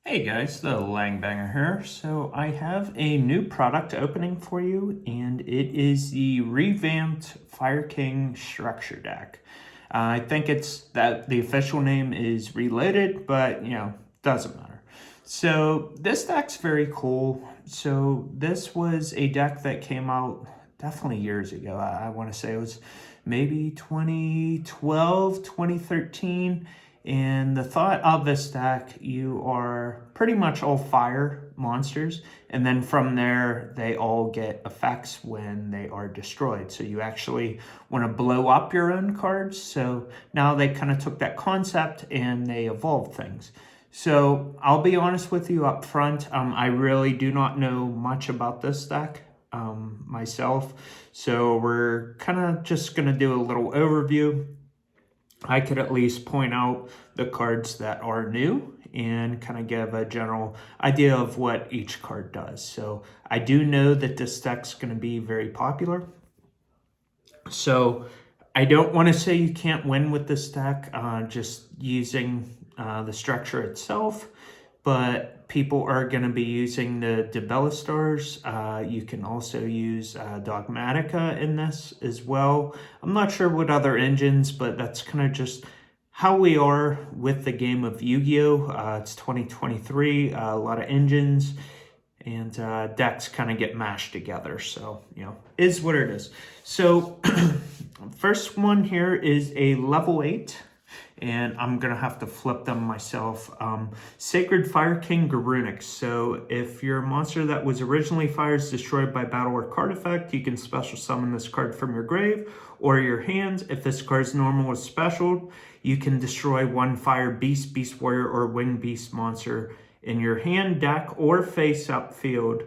Hey guys, the Langbanger here. So I have a new product opening for you, and it is the revamped Fire King Structure Deck. I think it's that the official name is Reloaded, but doesn't matter. So this deck's very cool. So this was a deck that came out definitely years ago. I want to say it was maybe 2012, 2013. And the thought of this deck, you are pretty much all fire monsters, and then from there, they all get effects when they are destroyed. So you actually want to blow up your own cards. So now they kind of took that concept and they evolved things. So I'll be honest with you up front, I really do not know much about this deck myself. So we're kind of just going to do a little overview. I could at least point out the cards that are new and kind of give a general idea of what each card does. So I do know that this deck's going to be very popular. So I don't want to say you can't win with this deck just using the structure itself, but people are going to be using the Debellastars. You can also use Dogmatica in this as well. I'm not sure what other engines, but that's kind of just how we are with the game of Yu-Gi-Oh! It's 2023, a lot of engines and decks kind of get mashed together. So, is what it is. So, first one here is a level 8. And I'm going to have to flip them myself. Sacred Fire King Garunix. So if your monster that was originally fire is destroyed by battle or card effect, you can special summon this card from your grave or your hand. If this card's normal or special, you can destroy one fire beast, beast warrior, or winged beast monster in your hand, deck, or face-up field.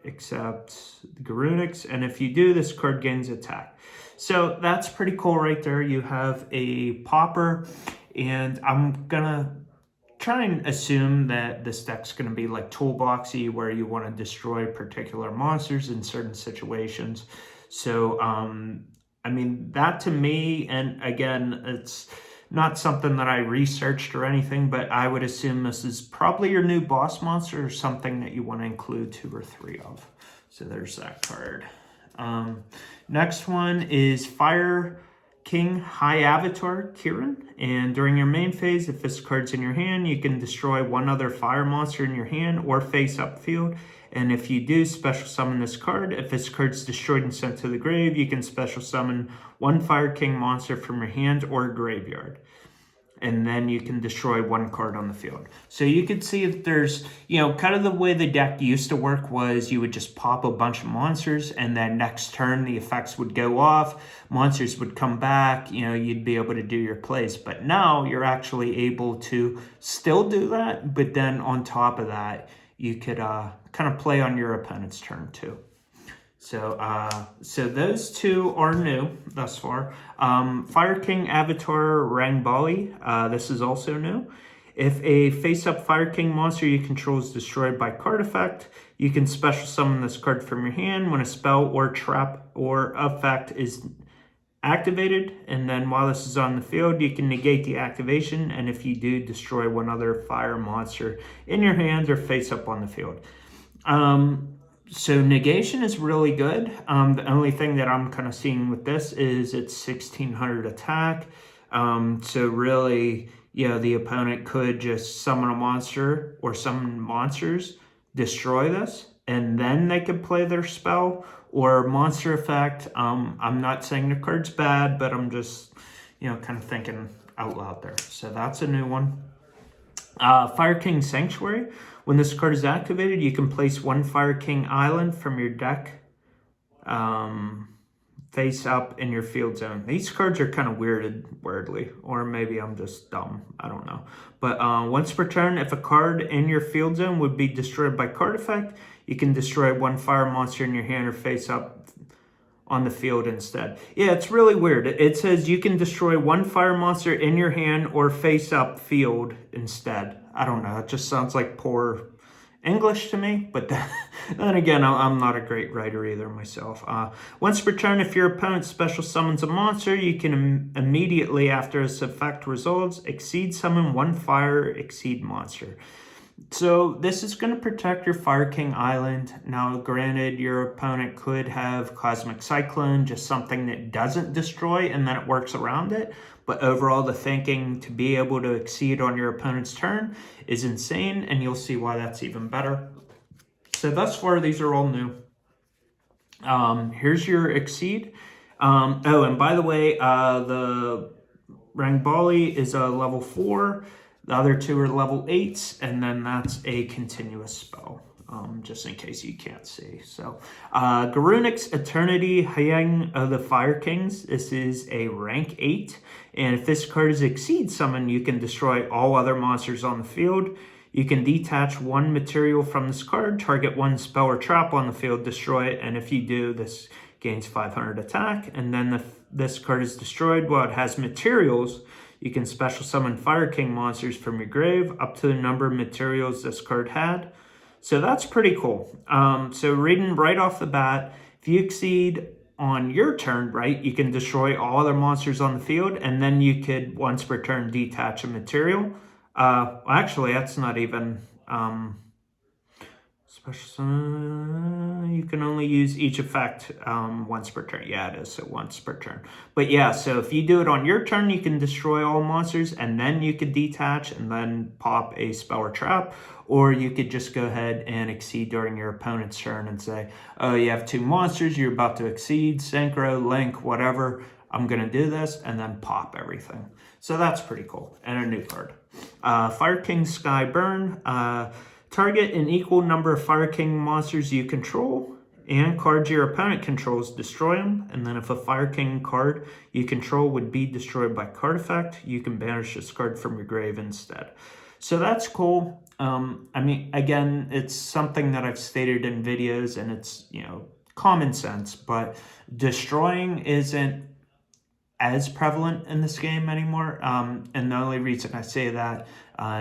Except the Garunix, and if you do, this card gains attack. So that's pretty cool right there. You have a popper, and I'm gonna try and assume that this deck's gonna be like toolboxy, where you want to destroy particular monsters in certain situations. So I mean, that to me, and again, it's not something that I researched or anything, but I would assume this is probably your new boss monster or something that you want to include 2 or 3 of. So there's that card. Next one is Fire King High Avatar Kirin. And during your main phase, if this card's in your hand, you can destroy one other fire monster in your hand or face up field. And if you do, special summon this card. If this card's destroyed and sent to the grave, you can special summon one Fire King monster from your hand or graveyard. And then you can destroy one card on the field. So you can see that there's, kind of the way the deck used to work was you would just pop a bunch of monsters, and then next turn the effects would go off, monsters would come back, you'd be able to do your plays. But now you're actually able to still do that, but then on top of that, you could kind of play on your opponent's turn too. So those two are new thus far. Fire King Avatar Rangbali. This is also new. If a face-up Fire King monster you control is destroyed by card effect, you can special summon this card from your hand when a spell or trap or effect is activated. And then while this is on the field, you can negate the activation. And if you do, destroy one other fire monster in your hand or face-up on the field. So negation is really good. The only thing that I'm kind of seeing with this is it's 1600 attack. So really, the opponent could just summon a monster or summon monsters, destroy this, and then they could play their spell or monster effect. I'm not saying the card's bad, but I'm just, kind of thinking out loud there. So that's a new one. Fire King Sanctuary. When this card is activated, you can place one Fire King Island from your deck face up in your field zone. These cards are kind of weirdly, or maybe I'm just dumb. I don't know. But once per turn, if a card in your field zone would be destroyed by card effect, you can destroy one fire monster in your hand or face up on the field instead. Yeah, it's really weird. It says you can destroy one fire monster in your hand or face up field instead. I don't know. It just sounds like poor English to me, but then again, I'm not a great writer either myself. Once per turn, if your opponent special summons a monster, you can immediately after its effect resolves, exceed summon one fire exceed monster. So this is going to protect your Fire King Island. Now, granted, your opponent could have Cosmic Cyclone, just something that doesn't destroy, and then it works around it. But overall, the thinking to be able to exceed on your opponent's turn is insane, and you'll see why that's even better. So thus far, these are all new. Here's your exceed. Oh, and by the way, the Rangbali is a level 4. The other two are level 8s, and then that's a continuous spell, just in case you can't see. So, Garunix Eternity Hyang of the Fire Kings. This is a rank 8, and if this card is Exceed Summon, you can destroy all other monsters on the field. You can detach one material from this card, target one spell or trap on the field, destroy it, and if you do, this gains 500 attack. And then if this card is destroyed while it has materials, you can special summon Fire King monsters from your grave up to the number of materials this card had. So that's pretty cool. So reading right off the bat, if you exceed on your turn, right, you can destroy all other monsters on the field, and then you could once per turn detach a material. Actually, that's not even special summon. You can only use each effect once per turn. Yeah, it is, so once per turn. But yeah, so if you do it on your turn, you can destroy all monsters, and then you could detach and then pop a spell or trap, or you could just go ahead and exceed during your opponent's turn and say, oh, you have 2 monsters, you're about to exceed, Synchro, Link, whatever, I'm going to do this, and then pop everything. So that's pretty cool, and a new card. Fire King Sky Burn. Target an equal number of Fire King monsters you control and cards your opponent controls, destroy them. And then if a Fire King card you control would be destroyed by card effect, you can banish this card from your grave instead. So that's cool. I mean, again, it's something that I've stated in videos, and it's, you know, common sense, but destroying isn't as prevalent in this game anymore. And the only reason I say that,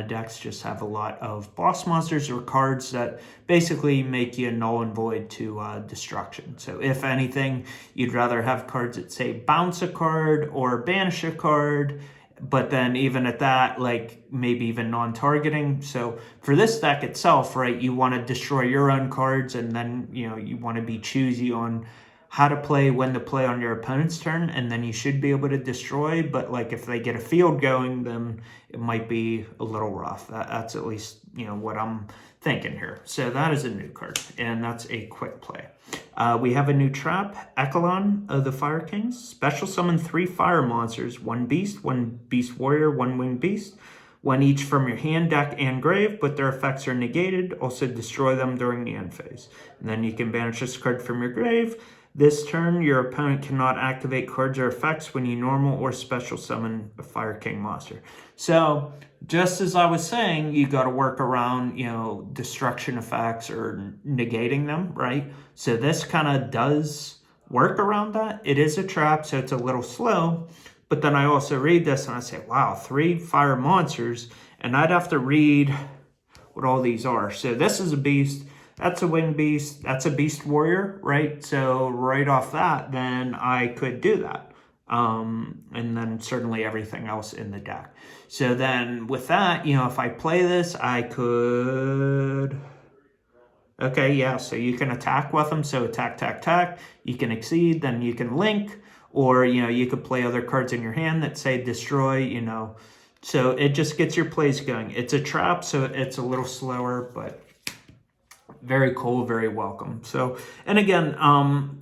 decks just have a lot of boss monsters or cards that basically make you null and void to destruction. So if anything, you'd rather have cards that say bounce a card or banish a card, but then even at that, like maybe even non-targeting. So for this deck itself, right, you want to destroy your own cards, and then, you know, you want to be choosy on how to play, when to play on your opponent's turn, and then you should be able to destroy. But like if they get a field going, then it might be a little rough. That's at least, you know, what I'm thinking here. So that is a new card, and that's a quick play. We have a new trap, Echelon of the Fire Kings. Special summon 3 fire monsters, 1 beast warrior, 1 winged beast. 1 each from your hand, deck, and grave, but their effects are negated. Also destroy them during the end phase. And then you can banish this card from your grave. This turn, your opponent cannot activate cards or effects when you normal or special summon a Fire King monster. So, just as I was saying, you got to work around, you know, destruction effects or negating them, right? So this kind of does work around that. It is a trap, so it's a little slow. But then I also read this and I say, wow, 3 fire monsters. And I'd have to read what all these are. So this is a beast. That's a winged beast. That's a beast warrior, right? So right off that, then I could do that. And then certainly everything else in the deck. So then with that, you know, if I play this, I could... Okay, yeah, so you can attack with them. So attack. You can exceed, then you can link. Or, you know, you could play other cards in your hand that say destroy, you know. So it just gets your plays going. It's a trap, so it's a little slower, but... very cool, very welcome. So, and again,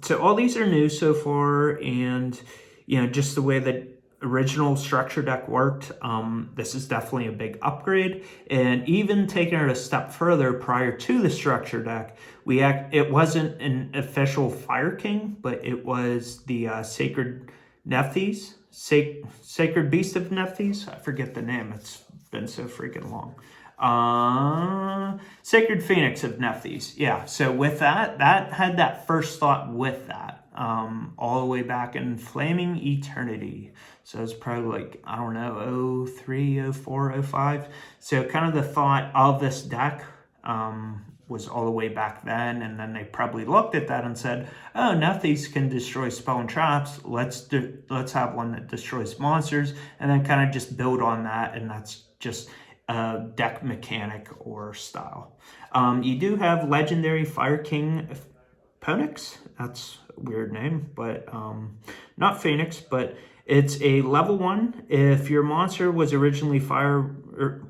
so all these are new so far, and, you know, just the way that original structure deck worked, this is definitely a big upgrade. And even taking it a step further, prior to the structure deck, it wasn't an official Fire King, but it was the Sacred Nephthys, Sacred Beast of Nephthys. I forget the name, it's been so freaking long. Sacred Phoenix of Nephthys. Yeah, so with that had that first thought with that, all the way back in Flaming Eternity. So it's probably like, I don't know, 03, 04, 05. So kind of the thought of this deck was all the way back then, and then they probably looked at that and said, oh, Nephies can destroy spell and traps, let's have one that destroys monsters, and then kind of just build on that, and that's just a deck mechanic or style. You do have legendary Fire King Phoenix. That's a weird name, but not Phoenix, but it's a level 1. If your monster was originally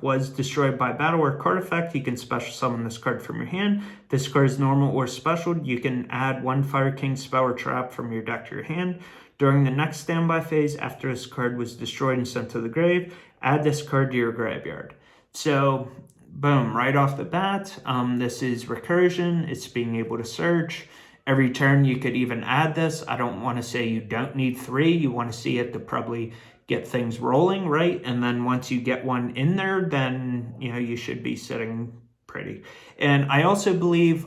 was destroyed by battle or card effect, you can special summon this card from your hand. This card is normal or special. You can add 1 Fire King spell or trap from your deck to your hand. During the next standby phase, after this card was destroyed and sent to the grave, add this card to your graveyard. So, boom, right off the bat, this is recursion. It's being able to search. Every turn you could even add this. I don't want to say you don't need 3. You want to see it to probably get things rolling, right? And then once you get one in there, then, you know, you should be sitting pretty. And I also believe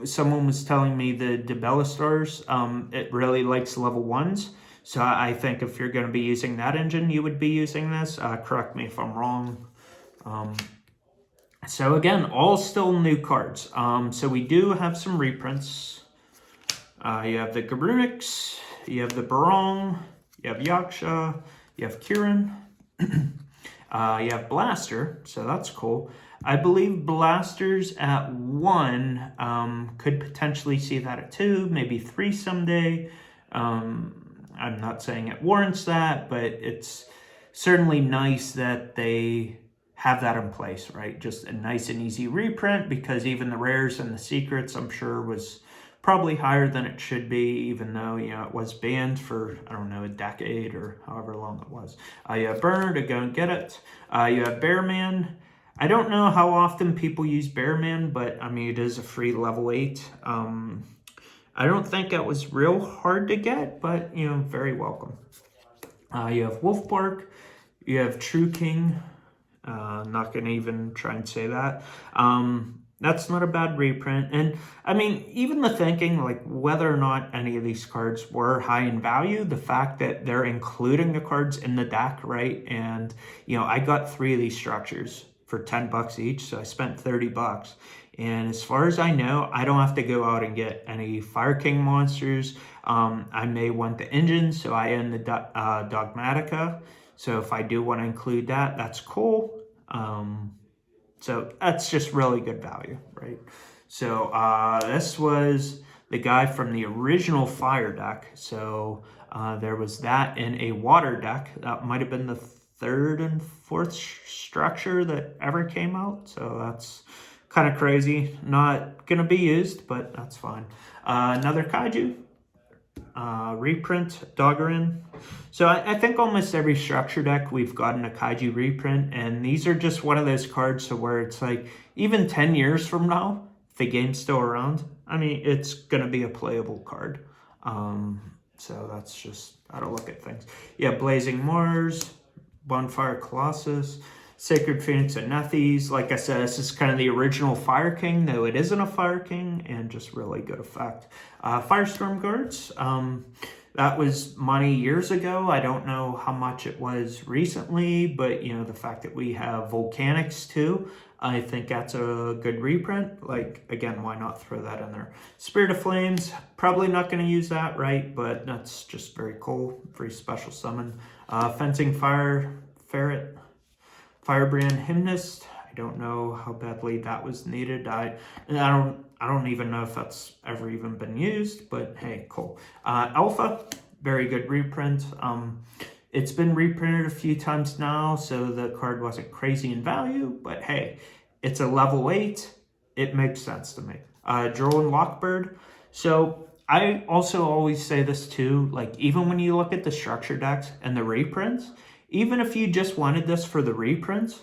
someone was telling me the Debellastars, it really likes level 1s. So I think if you're going to be using that engine, you would be using this. Correct me if I'm wrong. So again, all still new cards. So we do have some reprints. You have the Garunix, you have the Barong, you have Yaksha, you have Kirin, you have Blaster, so that's cool. I believe Blasters at 1, could potentially see that at 2, maybe 3 someday. I'm not saying it warrants that, but it's certainly nice that they have that in place, right? Just a nice and easy reprint, because even the rares and the secrets, I'm sure, was probably higher than it should be, even though, you know, it was banned for, I don't know, a decade or however long it was. You have Burner to go and get it. You have Bearman. I don't know how often people use Bearman, but I mean, it is a free level 8. I don't think it was real hard to get, but, you know, very welcome. You have Wolfbark. You have True King. Not going to even try and say that. That's not a bad reprint. And I mean, even the thinking, like whether or not any of these cards were high in value, the fact that they're including the cards in the deck, right? And, you know, I got 3 of these structures for $10 each, so I spent $30. And as far as I know, I don't have to go out and get any Fire King monsters. I may want the engines, so I own the Dogmatica. So if I do want to include that, that's cool. So that's just really good value, right? So this was the guy from the original Fire deck. So there was that in a Water deck. That might have been the 3rd and 4th structure that ever came out. So that's kind of crazy. Not going to be used, but that's fine. Another Kaiju. Reprint, Dogoran. So I think almost every structure deck we've gotten a Kaiju reprint, and these are just one of those cards to where it's like, even 10 years from now, if the game's still around, I mean, it's going to be a playable card. So that's just how to look at things. Yeah, Blazing Mars, Bonfire Colossus, Sacred Phoenix and Nephies. Like I said, this is kind of the original Fire King, though it isn't a Fire King, and just really good effect. Firestorm Guards. That was money years ago. I don't know how much it was recently, but, you know, the fact that we have Volcanics too, I think that's a good reprint. Like, again, why not throw that in there? Spirit of Flames, probably not going to use that, right? But that's just very cool. Very special summon. Fencing Fire Ferret. Firebrand Hymnist. I don't know how badly that was needed. I don't even know if that's ever even been used, but hey, cool. Alpha, very good reprint. It's been reprinted a few times now, so the card wasn't crazy in value, but hey, it's a level 8. It makes sense to me. Droll Lockbird. So I also always say this too, like even when you look at the structure decks and the reprints, even if you just wanted this for the reprints,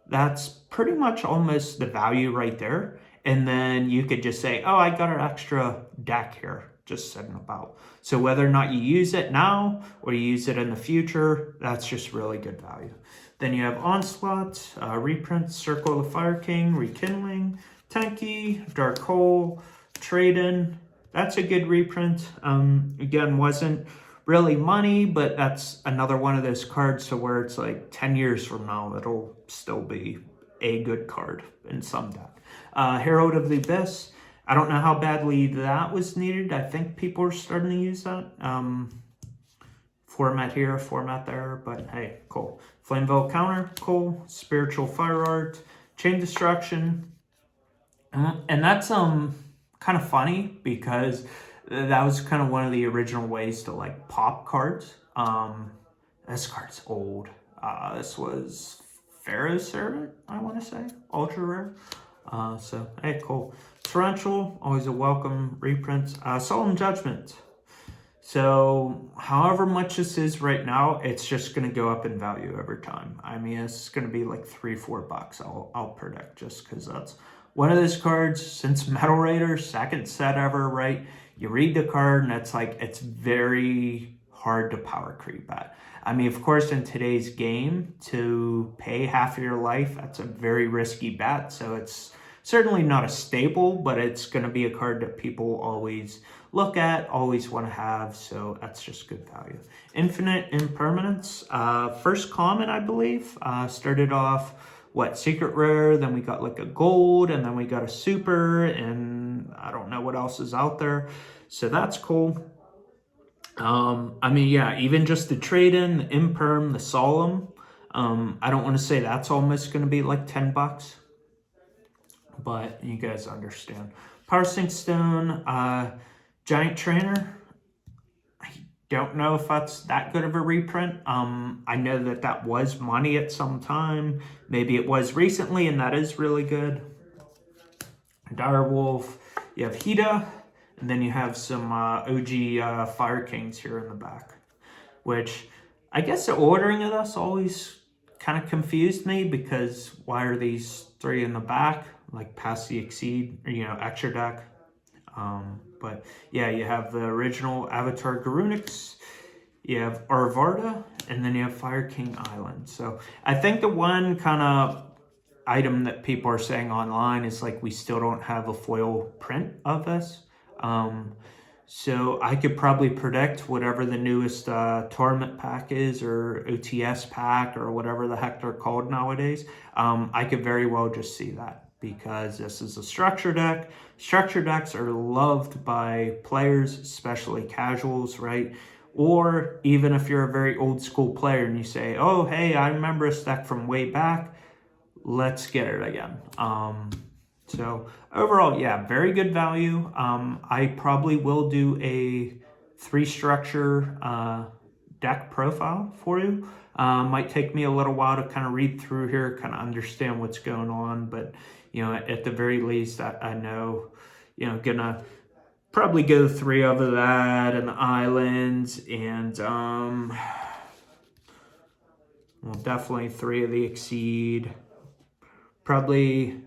that's pretty much almost the value right there. And then you could just say, oh, I got an extra deck here just sitting about. So whether or not you use it now or you use it in the future, that's just really good value. Then you have Onslaught, reprint, Circle of the Fire King, Rekindling, Tenki, Dark Hole, Trade-In. That's a good reprint. Again, wasn't really money, but that's another one of those cards to where it's like 10 years from now, it'll still be a good card in some deck. Herald of the Abyss. I don't know how badly that was needed. I think people are starting to use that. Format here, format there, but hey, cool. Flameville Counter, cool. Spiritual Fire Art, Chain Destruction. And that's kind of funny because that was kind of one of the original ways to like pop cards. This card's old. This was Pharaoh's Servant, I want to say. Ultra rare. So, hey, cool. Torrential, always a welcome reprint. Solemn Judgment. So, however much this is right now, it's just going to go up in value over time. I mean, it's going to be like $3-4. I'll predict, just because that's one of those cards since Metal Raider, second set ever, right? You read the card and it's like, it's very hard to power creep at. I mean, of course, in today's game, to pay half of your life, that's a very risky bet. So it's certainly not a staple, but it's going to be a card that people always look at, always want to have. So that's just good value. Infinite Impermanence. First common, I believe. Started off, secret rare, then we got like a gold, and then we got a super, and I don't know what else is out there. So that's cool. I mean, yeah, even just the trade-in, the Imperm, the Solemn, I don't want to say that's almost going to be like $10, but you guys understand. Parsing Stone, Giant Trainer, I don't know if that's that good of a reprint. I know that that was money at some time. Maybe it was recently, and that is really good. Direwolf, you have Hida, and then you have some OG Fire Kings here in the back, which I guess the ordering of this always kind of confused me, because why are these 3 in the back? Like past the Exceed, or, extra deck. But yeah, you have the original Avatar Garunix, you have Arvarda, and then you have Fire King Island. So I think the one kind of item that people are saying online is like, we still don't have a foil print of this. So I could probably predict whatever the newest tournament pack is, or OTS pack, or whatever the heck they're called nowadays. I could very well just see that, because this is a structure deck. Structure decks are loved by players, especially casuals, right? Or even if you're a very old school player and you say, oh, hey, I remember this deck from way back, let's get it again. So overall, yeah, very good value. I probably will do a 3-structure deck profile for you. Might take me a little while to kind of read through here, kind of understand what's going on. But, at the very least, I know, gonna probably go 3 of that, and the islands, and well, definitely 3 of the Exceed. Probably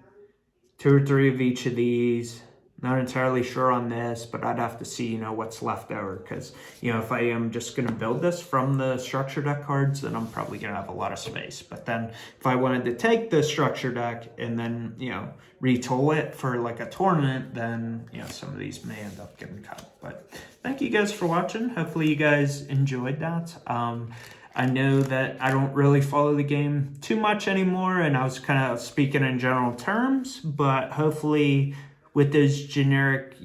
2 or 3 of each of these. Not entirely sure on this, but I'd have to see, what's left over. Because, if I am just going to build this from the structure deck cards, then I'm probably going to have a lot of space. But then if I wanted to take the structure deck and then, retool it for like a tournament, then, some of these may end up getting cut. But thank you guys for watching. Hopefully you guys enjoyed that. I know that I don't really follow the game too much anymore, and I was kind of speaking in general terms, but hopefully with those generic,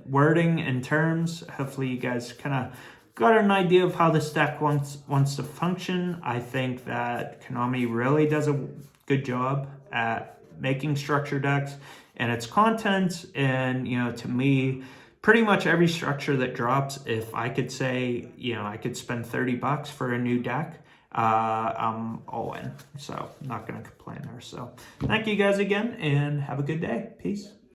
wording and terms, hopefully you guys kind of got an idea of how this deck wants to function. I think that Konami really does a good job at making structure decks and its content, and, to me, pretty much every structure that drops, if I could say, I could spend $30 for a new deck, I'm all in. So I'm not going to complain there. So thank you guys again, and have a good day. Peace.